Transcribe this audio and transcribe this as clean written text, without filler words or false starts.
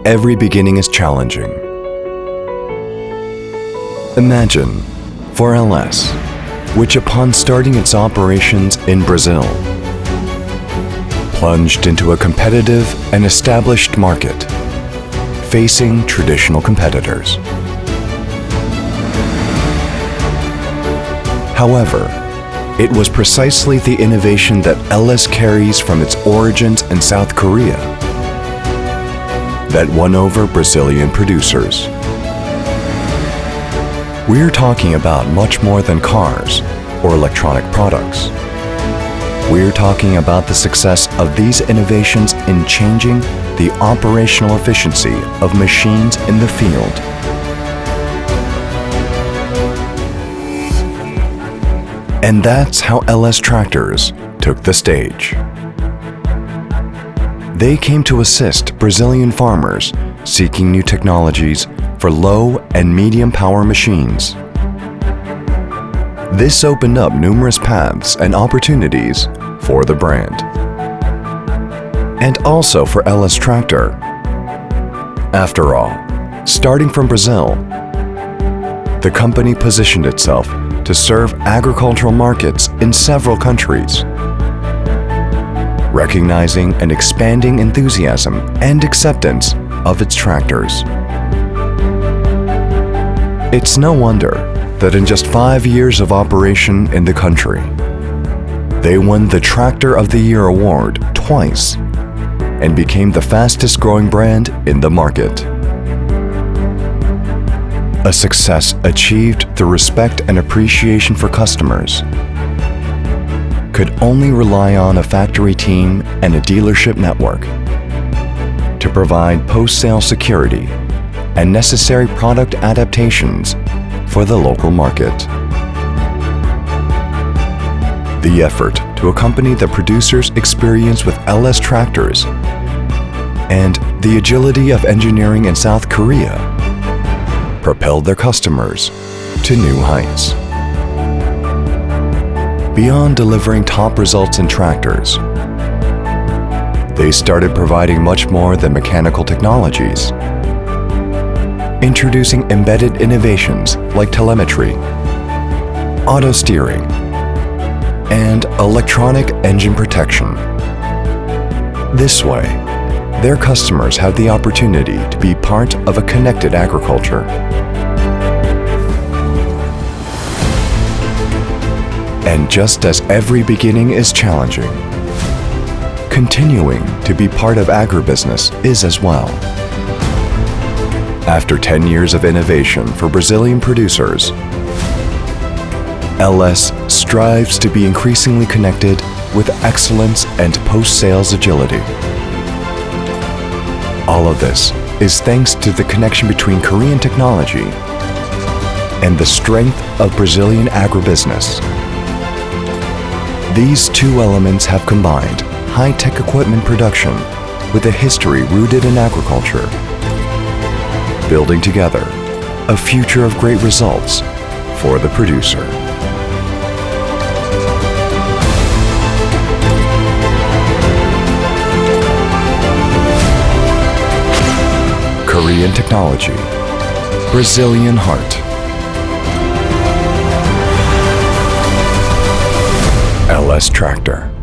every beginning is challenging. Imagine, for LS, which upon starting its operations in Brazil, plunged into a competitive and established market, facing traditional competitors. However, it was precisely the innovation that LS carries from its origins in South Korea that won over Brazilian producers. We're talking about much more than cars or electronic products. We're talking about the success of these innovations in changing the operational efficiency of machines in the field. And that's how LS tractors took the stage. They came to assist Brazilian farmers seeking new technologies for low and medium power machines. This opened up numerous paths and opportunities for the brand. And also for LS Tractor. After all, starting from Brazil, the company positioned itself to serve agricultural markets in several countries, recognizing an expanding enthusiasm and acceptance of its tractors. It's no wonder that in just 5 years of operation in the country, they won the Tractor of the Year award twice and became the fastest growing brand in the market. A success achieved through respect and appreciation for customers could only rely on a factory team and a dealership network to provide post-sale security and necessary product adaptations for the local market. The effort to accompany the producer's experience with LS tractors and the agility of engineering in South Korea propelled their customers to new heights. Beyond delivering top results in tractors, they started providing much more than mechanical technologies, introducing embedded innovations like telemetry, auto steering, and electronic engine protection. This way, their customers have the opportunity to be part of a connected agriculture. And just as every beginning is challenging, continuing to be part of agribusiness is as well. After 10 years of innovation for Brazilian producers, LS strives to be increasingly connected with excellence and post-sales agility. All of this is thanks to the connection between Korean technology and the strength of Brazilian agribusiness. These two elements have combined high-tech equipment production with a history rooted in agriculture, building together a future of great results for the producer. Korean technology, Brazilian heart. LS Tractor.